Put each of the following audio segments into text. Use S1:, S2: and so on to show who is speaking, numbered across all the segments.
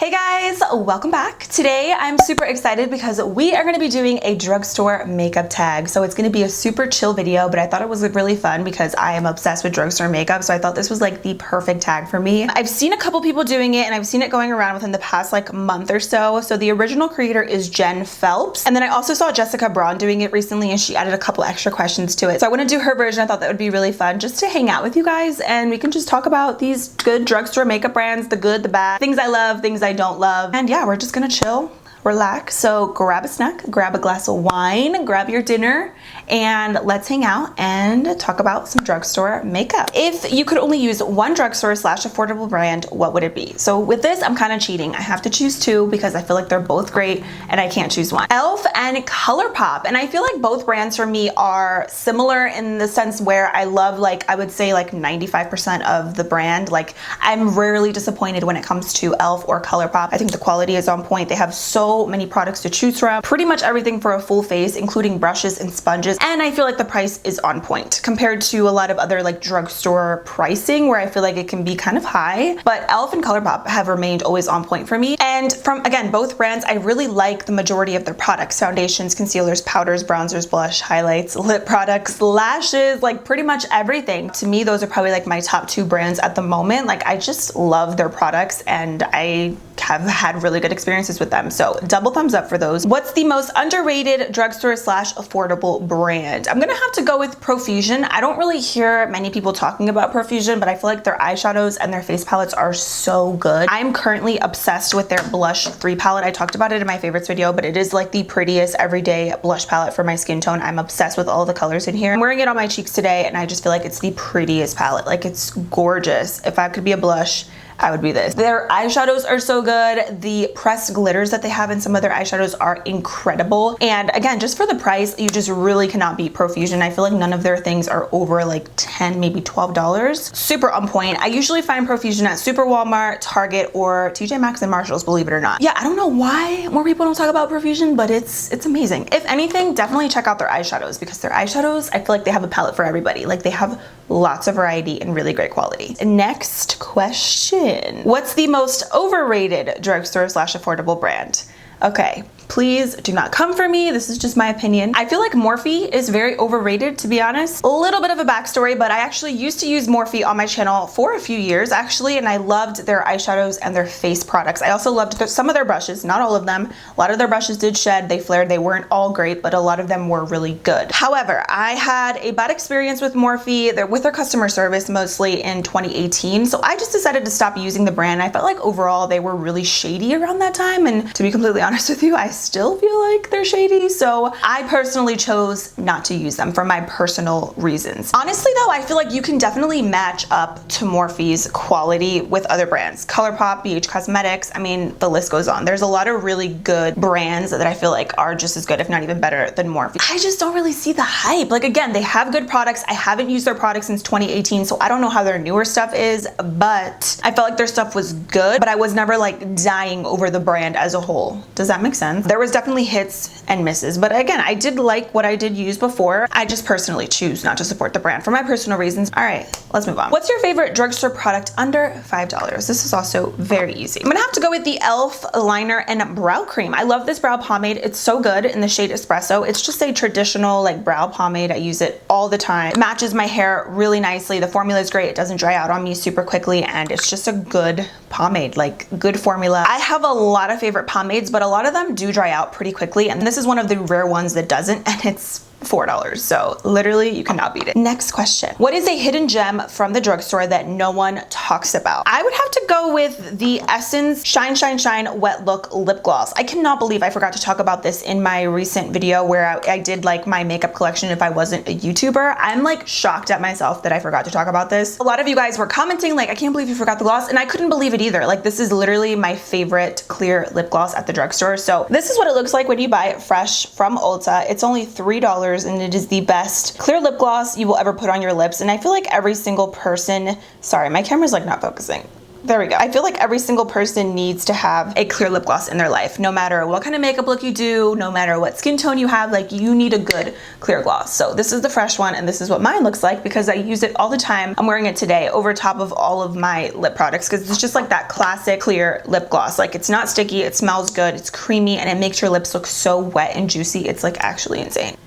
S1: Hey guys, welcome back. Today I'm super excited because we are going to be doing a drugstore makeup tag. So it's going to be a super chill video, but I thought it was really fun because I am obsessed with drugstore makeup. So I thought this was like the perfect tag for me. I've seen a couple people doing it and I've seen it going around within the past like month or so. So the original creator is Jen Phelps. And then I also saw Jessica Braun doing it recently and she added a couple extra questions to it. So I want to do her version. I thought that would be really fun just to hang out with you guys and we can just talk about these good drugstore makeup brands, the good, the bad, things I love, things I don't love. And yeah, we're just gonna chill, relax. So grab a snack, grab a glass of wine, grab your dinner, and let's hang out and talk about some drugstore makeup. If you could only use one drugstore / affordable brand, what would it be? So with this, I'm kind of cheating. I have to choose two because I feel like they're both great and I can't choose one. e.l.f. and ColourPop. And I feel like both brands for me are similar in the sense where I love, like, I would say like 95% of the brand. Like, I'm rarely disappointed when it comes to e.l.f. or ColourPop. I think the quality is on point. They have so many products to choose from. Pretty much everything for a full face, including brushes and sponges. And I feel like the price is on point compared to a lot of other like drugstore pricing where I feel like it can be kind of high. But e.l.f. and ColourPop have remained always on point for me. And from, again, both brands, I really like the majority of their products. Foundations, concealers, powders, bronzers, blush, highlights, lip products, lashes, like pretty much everything. To me, those are probably like my top two brands at the moment. Like, I just love their products and I have had really good experiences with them. So double thumbs up for those. What's the most underrated drugstore / affordable brand? I'm gonna have to go with Profusion. I don't really hear many people talking about Profusion, but I feel like their eyeshadows and their face palettes are so good. I'm currently obsessed with their Blush 3 palette. I talked about it in my favorites video, but it is like the prettiest everyday blush palette for my skin tone. I'm obsessed with all the colors in here. I'm wearing it on my cheeks today and I just feel like it's the prettiest palette. Like, it's gorgeous. If I could be a blush, I would be this. Their eyeshadows are so good. The pressed glitters that they have in some of their eyeshadows are incredible. And again, just for the price, you just really cannot beat Profusion. I feel like none of their things are over like $10, maybe $12. Super on point. I usually find Profusion at Super Walmart, Target, or TJ Maxx and Marshalls, believe it or not. Yeah, I don't know why more people don't talk about Profusion, but it's amazing. If anything, definitely check out their eyeshadows because their eyeshadows, I feel like they have a palette for everybody. Like, they have lots of variety and really great quality. Next question. What's the most overrated drugstore / affordable brand? Okay, please do not come for me. This is just my opinion. I feel like Morphe is very overrated, to be honest. A little bit of a backstory, but I actually used to use Morphe on my channel for a few years actually, and I loved their eyeshadows and their face products. I also loved some of their brushes, not all of them. A lot of their brushes did shed, they flared, they weren't all great, but a lot of them were really good. However, I had a bad experience with Morphe, with their customer service mostly in 2018, so I just decided to stop using the brand. I felt like overall they were really shady around that time, and to be completely honest with you, I still feel like they're shady, so I personally chose not to use them for my personal reasons. Honestly though, I feel like you can definitely match up to Morphe's quality with other brands. ColourPop, BH Cosmetics, I mean, the list goes on. There's a lot of really good brands that I feel like are just as good, if not even better than Morphe. I just don't really see the hype. Like, again, they have good products. I haven't used their products since 2018, so I don't know how their newer stuff is, but I felt like their stuff was good, but I was never like dying over the brand as a whole. Does that make sense? There was definitely hits and misses, but again, I did like what I did use before. I just personally choose not to support the brand for my personal reasons. All right, let's move on. What's your favorite drugstore product under $5? This is also very easy. I'm gonna have to go with the e.l.f. liner and brow cream. I love this brow pomade. It's so good in the shade Espresso. It's just a traditional like brow pomade. I use it all the time. It matches my hair really nicely. The formula is great. It doesn't dry out on me super quickly, and it's just a good pomade, like good formula. I have a lot of favorite pomades, but a lot of them do dry out pretty quickly, and this is one of the rare ones that doesn't, and it's $4, so literally you cannot beat it. Next question. What is a hidden gem from the drugstore that no one talks about? I would have to go with the Essence Shine Shine Shine Wet Look Lip Gloss. I cannot believe I forgot to talk about this in my recent video where I did like my makeup collection if I wasn't a YouTuber. I'm like shocked at myself that I forgot to talk about this. A lot of you guys were commenting like, I can't believe you forgot the gloss, and I couldn't believe it either. Like, this is literally my favorite clear lip gloss at the drugstore. So this is what it looks like when you buy it fresh from Ulta. It's only $3 and it is the best clear lip gloss you will ever put on your lips. And I feel like every single person, sorry, my camera's like not focusing. There we go. I feel like every single person needs to have a clear lip gloss in their life, no matter what kind of makeup look you do, no matter what skin tone you have, like you need a good clear gloss. So this is the fresh one, and this is what mine looks like because I use it all the time. I'm wearing it today over top of all of my lip products because it's just like that classic clear lip gloss. Like it's not sticky, it smells good, it's creamy, and it makes your lips look so wet and juicy. It's like actually insane.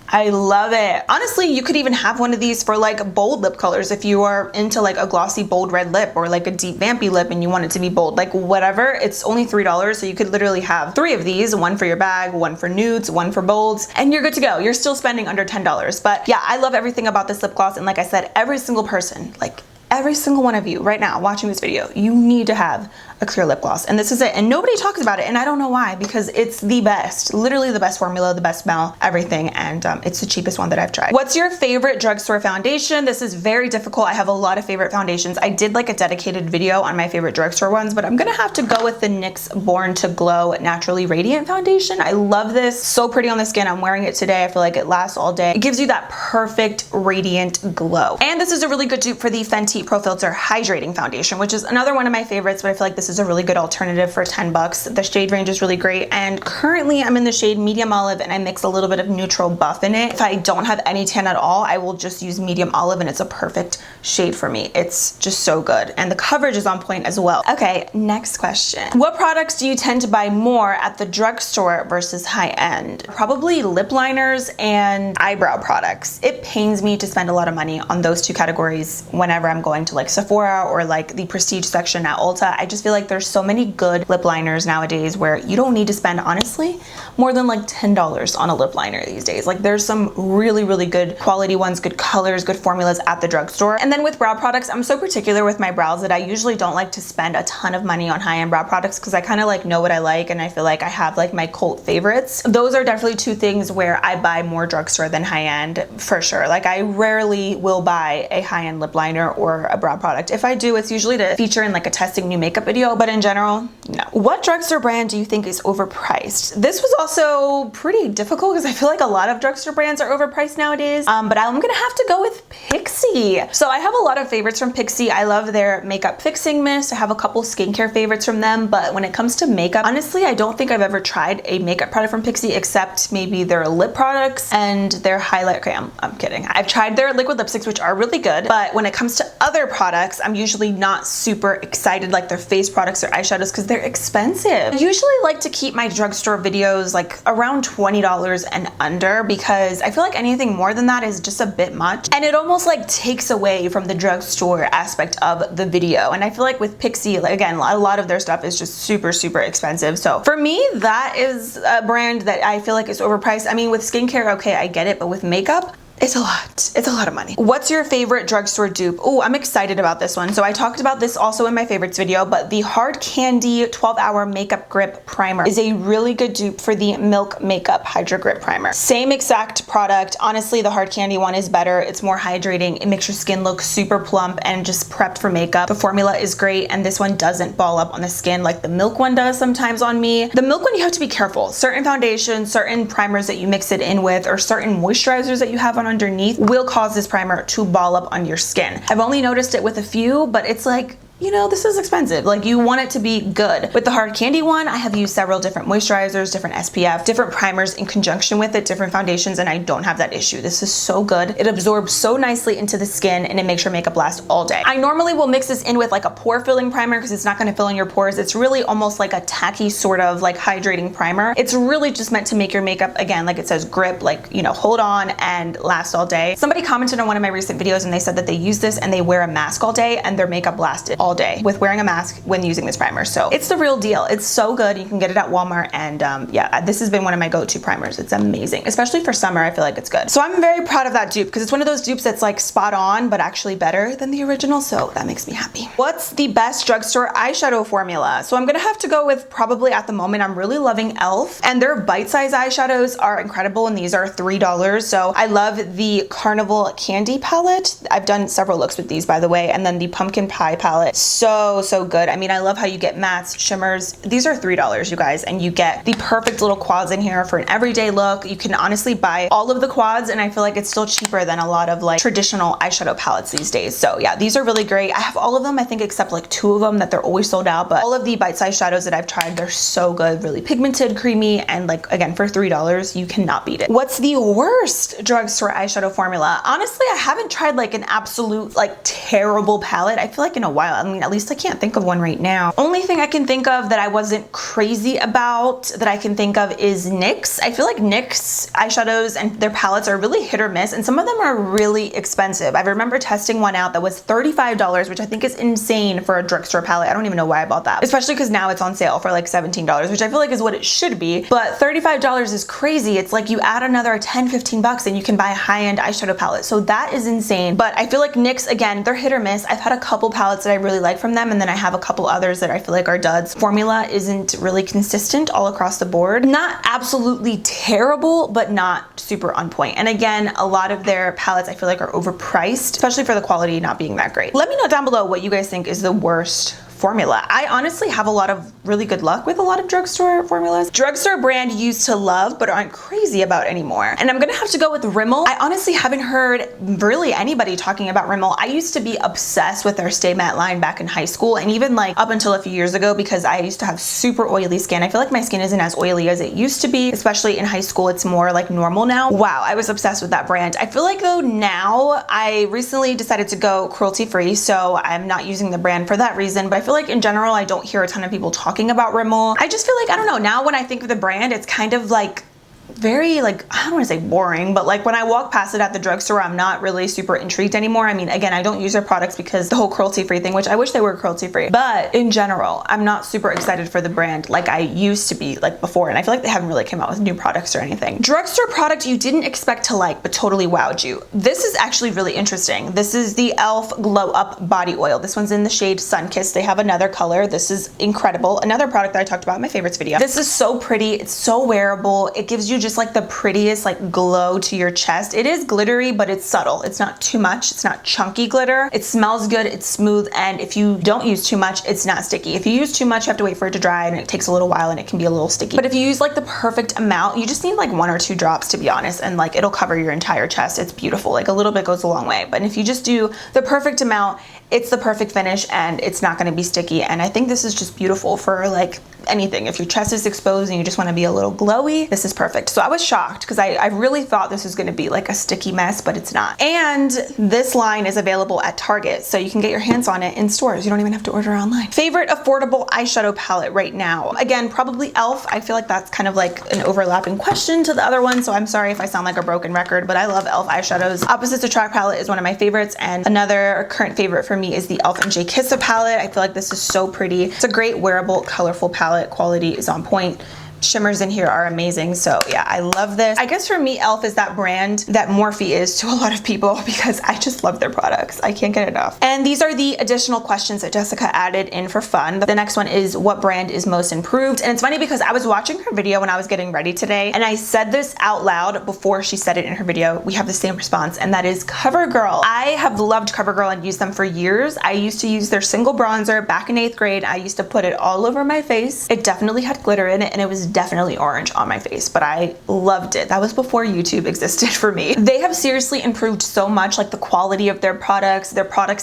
S1: I love it. Honestly, you could even have one of these for like bold lip colors if you are into like a glossy bold red lip or like a deep vampy lip and you want it to be bold, like whatever. It's only $3, so you could literally have 3 of these, one for your bag, one for nudes, one for bolds, and you're good to go. You're still spending under $10. But yeah, I love everything about this lip gloss, and like I said, every single person, like every single one of you right now watching this video, you need to have a clear lip gloss, and this is it. And nobody talks about it, and I don't know why, because it's the best, literally the best formula, the best smell, everything, and it's the cheapest one that I've tried. What's your favorite drugstore foundation? This is very difficult. I have a lot of favorite foundations. I did like a dedicated video on my favorite drugstore ones, but I'm gonna have to go with the NYX Born to Glow Naturally Radiant foundation. I love this, so pretty on the skin. I'm wearing it today. I feel like it lasts all day. It gives you that perfect radiant glow. And this is a really good dupe for the Fenty Pro Filter Hydrating Foundation, which is another one of my favorites, but I feel like this is a really good alternative for 10 bucks. The shade range is really great, and currently I'm in the shade medium olive, and I mix a little bit of neutral buff in it. If I don't have any tan at all, I will just use medium olive, and it's a perfect shade for me. It's just so good, and the coverage is on point as well. Okay, next question. What products do you tend to buy more at the drugstore versus high-end? Probably lip liners and eyebrow products. It pains me to spend a lot of money on those two categories whenever I'm going to like Sephora or like the prestige section at Ulta. I just feel like there's so many good lip liners nowadays where you don't need to spend, honestly, more than like $10 on a lip liner these days. Like there's some really, really good quality ones, good colors, good formulas at the drugstore. And then with brow products, I'm so particular with my brows that I usually don't like to spend a ton of money on high-end brow products because I kind of like know what I like, and I feel like I have like my cult favorites. Those are definitely two things where I buy more drugstore than high-end for sure. Like I rarely will buy a high-end lip liner or a brow product. If I do, it's usually to feature in like a testing new makeup video, but in general, no. What drugstore brand do you think is overpriced? This was also pretty difficult because I feel like a lot of drugstore brands are overpriced nowadays, but I'm gonna have to go with Pixi. So I have a lot of favorites from Pixi. I love their makeup fixing mist. I have a couple skincare favorites from them, but when it comes to makeup, honestly, I don't think I've ever tried a makeup product from Pixi except maybe their lip products and their highlight cream. I'm kidding. I've tried their liquid lipsticks, which are really good, but when it comes to other products, I'm usually not super excited, like their face products or eyeshadows, because they're expensive. I usually like to keep my drugstore videos like around $20 and under because I feel like anything more than that is just a bit much, and it almost like takes away from the drugstore aspect of the video. And I feel like with Pixi, like, again, a lot of their stuff is just super, super expensive. So for me, that is a brand that I feel like is overpriced. I mean, with skincare, okay, I get it, but with makeup, it's a lot. It's a lot of money. What's your favorite drugstore dupe? Oh, I'm excited about this one. So I talked about this also in my favorites video, but the Hard Candy 12-Hour Makeup Grip Primer is a really good dupe for the Milk Makeup Hydra Grip Primer. Same exact product. Honestly, the Hard Candy one is better. It's more hydrating. It makes your skin look super plump and just prepped for makeup. The formula is great, and this one doesn't ball up on the skin like the Milk one does sometimes on me. The Milk one, you have to be careful. Certain foundations, certain primers that you mix it in with, or certain moisturizers that you have on underneath will cause this primer to ball up on your skin. I've only noticed it with a few, but it's like, you know, this is expensive. Like, you want it to be good. With the Hard Candy one, I have used several different moisturizers, different SPF, different primers in conjunction with it, different foundations, and I don't have that issue. This is so good. It absorbs so nicely into the skin, and it makes your makeup last all day. I normally will mix this in with like a pore filling primer because it's not going to fill in your pores. It's really almost like a tacky sort of like hydrating primer. It's really just meant to make your makeup, again, like it says, grip, like, you know, hold on and last all day. Somebody commented on one of my recent videos and they said that they use this and they wear a mask all day and their makeup lasted all day with wearing a mask when using this primer. So it's the real deal. It's so good. You can get it at Walmart, and yeah, this has been one of my go-to primers. It's amazing, especially for summer. I feel like it's good. So I'm very proud of that dupe because it's one of those dupes that's like spot on, but actually better than the original. So that makes me happy. What's the best drugstore eyeshadow formula? So I'm gonna have to go with, probably at the moment, I'm really loving e.l.f. and their bite-size eyeshadows are incredible, and these are $3. So I love the Carnival Candy palette. I've done several looks with these, by the way, and then the Pumpkin Pie palette. So good. I mean, I love how you get mattes, shimmers. These are $3, you guys, and you get the perfect little quads in here for an everyday look. You can honestly buy all of the quads, and I feel like it's still cheaper than a lot of like traditional eyeshadow palettes these days. So yeah, these are really great. I have all of them, I think, except like 2 of them that they're always sold out, but all of the bite-sized shadows that I've tried, they're so good, really pigmented, creamy, and like, again, for $3, you cannot beat it. What's the worst drugstore eyeshadow formula? Honestly, I haven't tried like an absolute like terrible palette, I feel like, in a while. I mean, at least I can't think of one right now. Only thing I can think of that I wasn't crazy about that I can think of is NYX. I feel like NYX eyeshadows and their palettes are really hit or miss, and some of them are really expensive. I remember testing one out that was $35, which I think is insane for a drugstore palette. I don't even know why I bought that, especially because now it's on sale for like $17, which I feel like is what it should be, but $35 is crazy. It's like you add another 10, 15 bucks and you can buy a high-end eyeshadow palette, so that is insane. But I feel like NYX, again, they're hit or miss. I've had a couple palettes that I really like from them, and then I have a couple others that I feel like are duds. Formula isn't really consistent all across the board. Not absolutely terrible, but not super on point. And again, a lot of their palettes I feel like are overpriced, especially for the quality not being that great. Let me know down below what you guys think is the worst formula. I honestly have a lot of really good luck with a lot of drugstore formulas. Drugstore brand you used to love but aren't crazy about anymore. And I'm gonna have to go with Rimmel. I honestly haven't heard really anybody talking about Rimmel. I used to be obsessed with their Stay Matte line back in high school, and even like up until a few years ago, because I used to have super oily skin. I feel like my skin isn't as oily as it used to be, especially in high school. It's more like normal now. Wow, I was obsessed with that brand. I feel like though now I recently decided to go cruelty free, so I'm not using the brand for that reason, but I feel like in general I don't hear a ton of people talking about Rimmel. I just feel like, I don't know, now when I think of the brand, it's kind of like very, like, I don't want to say boring, but like when I walk past it at the drugstore, I'm not really super intrigued anymore. I mean, again, I don't use their products because the whole cruelty-free thing, which I wish they were cruelty-free, but in general, I'm not super excited for the brand like I used to be like before, and I feel like they haven't really come out with new products or anything. Drugstore product you didn't expect to like but totally wowed you. This is actually really interesting. This is the e.l.f. Glow Up Body Oil. This one's in the shade Sunkissed. They have another color. This is incredible. Another product that I talked about in my favorites video. This is so pretty. It's so wearable. It gives you just like the prettiest like glow to your chest. It is glittery, but it's subtle. It's not too much. It's not chunky glitter. It smells good. It's smooth. And if you don't use too much, it's not sticky. If you use too much, you have to wait for it to dry, and it takes a little while and it can be a little sticky. But if you use like the perfect amount, you just need like 1 or 2 drops, to be honest, and like it'll cover your entire chest. It's beautiful. Like a little bit goes a long way. But if you just do the perfect amount, it's the perfect finish and it's not going to be sticky. And I think this is just beautiful for like anything. If your chest is exposed and you just want to be a little glowy, this is perfect. So I was shocked because I really thought this was going to be like a sticky mess, but it's not. And this line is available at Target, so you can get your hands on it in stores. You don't even have to order online. Favorite affordable eyeshadow palette right now? Again, probably e.l.f. I feel like that's kind of like an overlapping question to the other one, so I'm sorry if I sound like a broken record, but I love e.l.f. eyeshadows. Opposites Attract palette is one of my favorites, and another current favorite for me is the e.l.f. and J. Kissa palette. I feel like this is so pretty. It's a great wearable, colorful palette. Quality is on point. Shimmers in here are amazing. So yeah, I love this. I guess for me, e.l.f. is that brand that Morphe is to a lot of people because I just love their products. I can't get enough. And these are the additional questions that Jessica added in for fun. The next one is, what brand is most improved? And it's funny because I was watching her video when I was getting ready today, and I said this out loud before she said it in her video. We have the same response, and that is CoverGirl. I have loved CoverGirl and used them for years. I used to use their single bronzer back in 8th grade. I used to put it all over my face. It definitely had glitter in it, and it was definitely orange on my face, but I loved it. That was before YouTube existed for me. They have seriously improved so much, like the quality of their products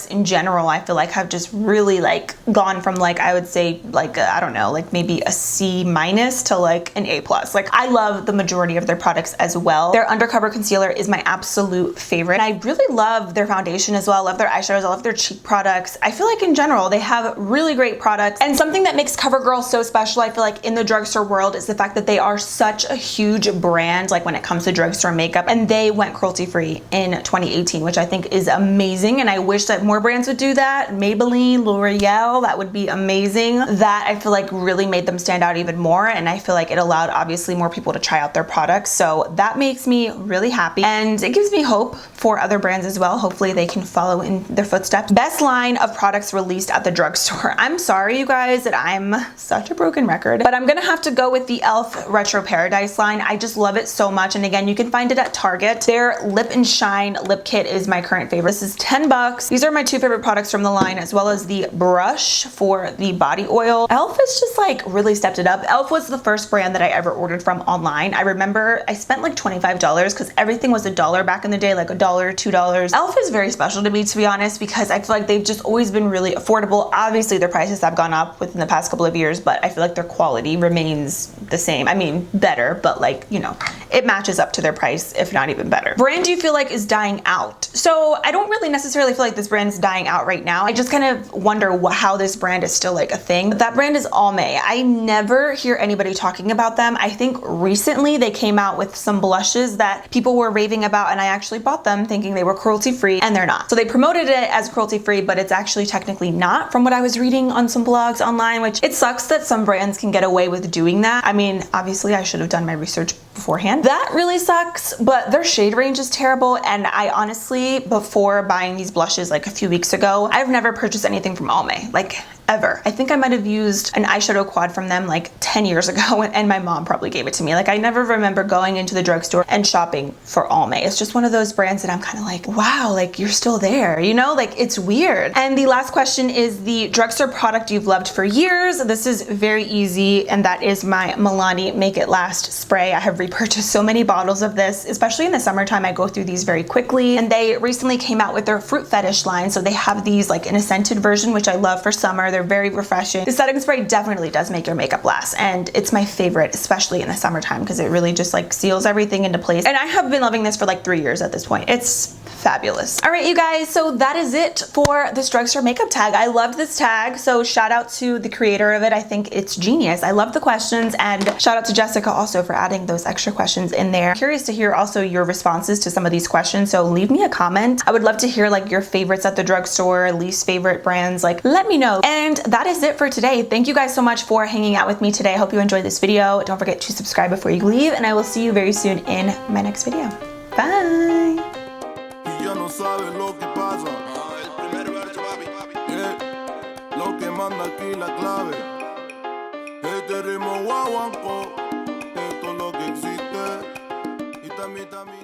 S1: in general, I feel like have just really like gone from like, I would say like, I don't know, like maybe a C- to like an A+. Like I love the majority of their products as well. Their Undercover Concealer is my absolute favorite. And I really love their foundation as well. I love their eyeshadows. I love their cheek products. I feel like in general, they have really great products. And something that makes CoverGirl so special, I feel like in the drugstore world, is the fact that they are such a huge brand like when it comes to drugstore makeup, and they went cruelty free in 2018, which I think is amazing, and I wish that more brands would do that. Maybelline, L'Oreal, that would be amazing. That I feel like really made them stand out even more, and I feel like it allowed obviously more people to try out their products, so that makes me really happy, and it gives me hope for other brands as well. Hopefully they can follow in their footsteps. Best line of products released at the drugstore. I'm sorry you guys that I'm such a broken record, but I'm gonna have to go with the e.l.f. Retro Paradise line. I just love it so much. And again, you can find it at Target. Their Lip and Shine lip kit is my current favorite. This is 10 bucks. These are my two favorite products from the line, as well as the brush for the body oil. e.l.f. has just like really stepped it up. e.l.f. was the first brand that I ever ordered from online. I remember I spent like $25 because everything was $1 back in the day, like $1, $2. e.l.f. is very special to me, to be honest, because I feel like they've just always been really affordable. Obviously their prices have gone up within the past couple of years, but I feel like their quality remains the same. I mean, better, but like, you know, it matches up to their price, if not even better. Brand do you feel like is dying out? So I don't really necessarily feel like this brand is dying out right now. I just kind of wonder how this brand is still like a thing. That brand is Almay. I never hear anybody talking about them. I think recently they came out with some blushes that people were raving about, and I actually bought them thinking they were cruelty-free, and they're not. So they promoted it as cruelty-free, but it's actually technically not, from what I was reading on some blogs online, which it sucks that some brands can get away with doing that. I mean, obviously I should have done my research beforehand. That really sucks, but their shade range is terrible, and I honestly, before buying these blushes like a few weeks ago, I've never purchased anything from Almay, like ever. I think I might have used an eyeshadow quad from them like 10 years ago, and my mom probably gave it to me. Like, I never remember going into the drugstore and shopping for Almay. It's just one of those brands that I'm kind of like, wow, like you're still there, you know, like it's weird. And the last question is the drugstore product you've loved for years. This is very easy, and that is my Milani Make It Last spray. I have repurchased so many bottles of this, especially in the summertime. I go through these very quickly, and they recently came out with their Fruit Fetish line. So they have these like in a scented version, which I love for summer. They're very refreshing. The setting spray definitely does make your makeup last, and it's my favorite, especially in the summertime, because it really just like seals everything into place. And I have been loving this for like 3 years at this point. It's fabulous. All right, you guys, so that is it for this drugstore makeup tag. I loved this tag, so shout out to the creator of it. I think it's genius. I love the questions, and shout out to Jessica also for adding those extra questions in there. Curious to hear also your responses to some of these questions, so leave me a comment. I would love to hear like your favorites at the drugstore, least favorite brands, like let me know. And that is it for today. Thank you guys so much for hanging out with me today. I hope you enjoyed this video. Don't forget to subscribe before you leave, and I will see you very soon in my next video. Bye!
S2: Ya no sabes lo que pasa. El primer verso, papi. Lo que manda aquí la clave. Este ritmo guaguanco. Esto es lo que existe. Y también.